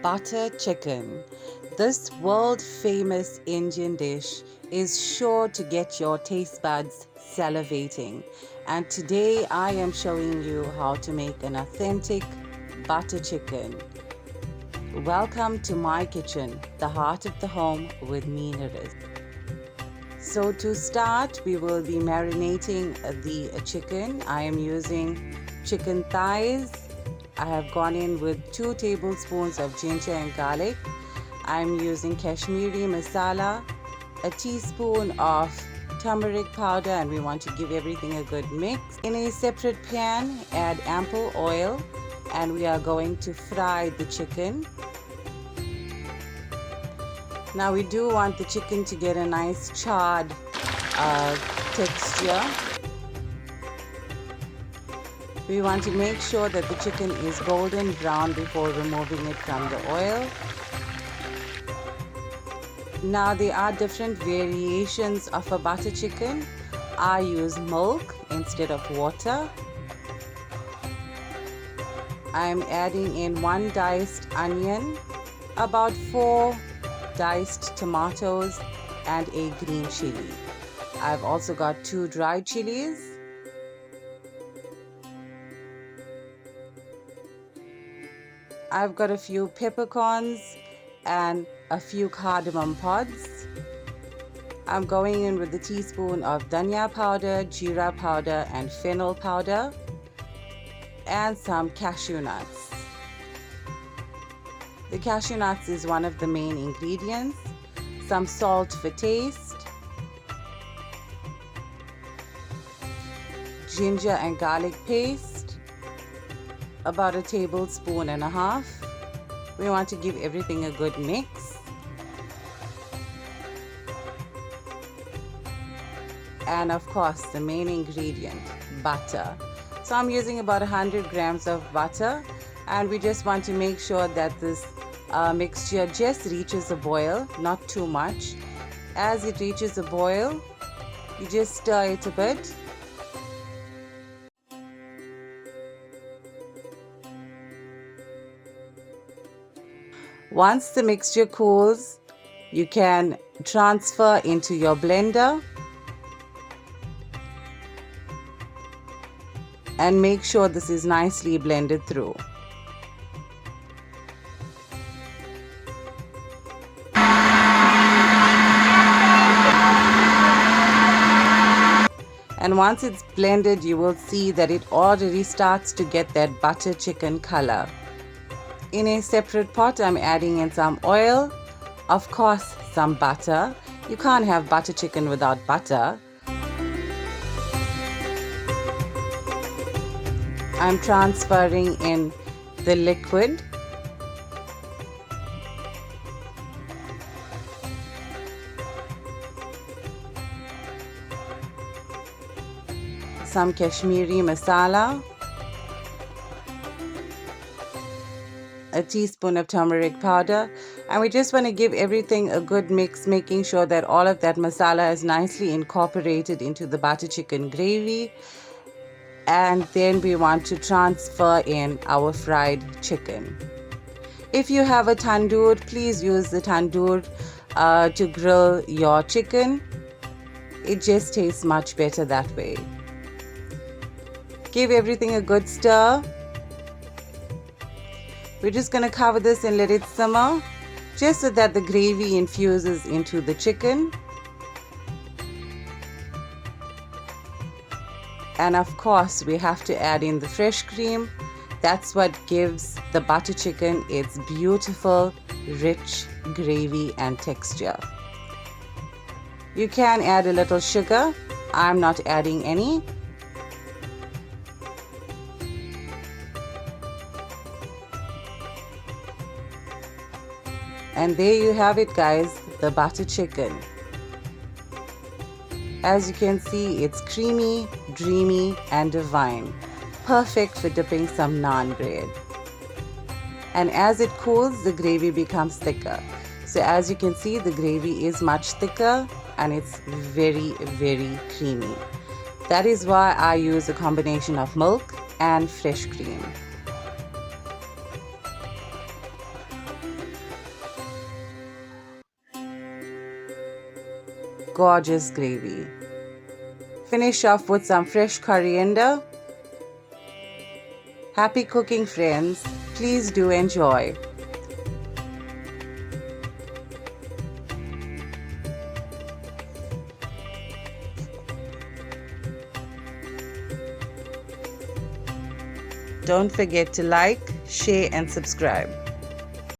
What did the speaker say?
Butter chicken. This world famous Indian dish is sure to get your taste buds salivating. And today I am showing you how to make an authentic butter chicken. Welcome to my kitchen, the heart of the home with me, Neris. So to start, we will be marinating the chicken. I am using chicken thighs. I have gone in with 2 tablespoons of ginger and garlic. I'm using Kashmiri masala, a teaspoon of turmeric powder, and we want to give everything a good mix. In a separate pan, add ample oil, and we are going to fry the chicken. Now we do want the chicken to get a nice charred texture. We want to make sure that the chicken is golden brown before removing it from the oil. Now there are different variations of a butter chicken. I use milk instead of water. I'm adding in 1 diced onion, about 4 diced tomatoes, and a green chilli. I've also got 2 dried chillies. I've got a few peppercorns and a few cardamom pods. I'm going in with a teaspoon of dhania powder, jeera powder, and fennel powder, and some cashew nuts. The cashew nuts is one of the main ingredients. Some salt for taste, ginger and garlic paste, about 1.5 tablespoons. We want to give everything a good mix. And of course, the main ingredient, butter. So I'm using about 100 grams of butter, and we just want to make sure that this mixture just reaches a boil, not too much. As it reaches a boil, you just stir it a bit. Once the mixture cools, you can transfer into your blender and make sure this is nicely blended through. And once it's blended, you will see that it already starts to get that butter chicken color. In a separate pot, I'm adding in some oil, of course some butter. You can't have butter chicken without butter. I'm transferring in the liquid. Some Kashmiri masala, a teaspoon of turmeric powder, and we just want to give everything a good mix, making sure that all of that masala is nicely incorporated into the butter chicken gravy. And then we want to transfer in our fried chicken. If you have a tandoor, please use the tandoor to grill your chicken. It just tastes much better that way. Give everything a good stir. We're just going to cover this and let it simmer, just so that the gravy infuses into the chicken. And of course, we have to add in the fresh cream. That's what gives the butter chicken its beautiful, rich gravy and texture. You can add a little sugar. I'm not adding any. And there you have it, guys, the butter chicken. As you can see, it's creamy, dreamy, and divine. Perfect for dipping some naan bread. And as it cools, the gravy becomes thicker. So as you can see, the gravy is much thicker and it's very, very creamy. That is why I use a combination of milk and fresh cream. gorgeous gravy. Finish off with some fresh coriander. Happy cooking, friends. Please do enjoy. Don't forget to like, share and subscribe.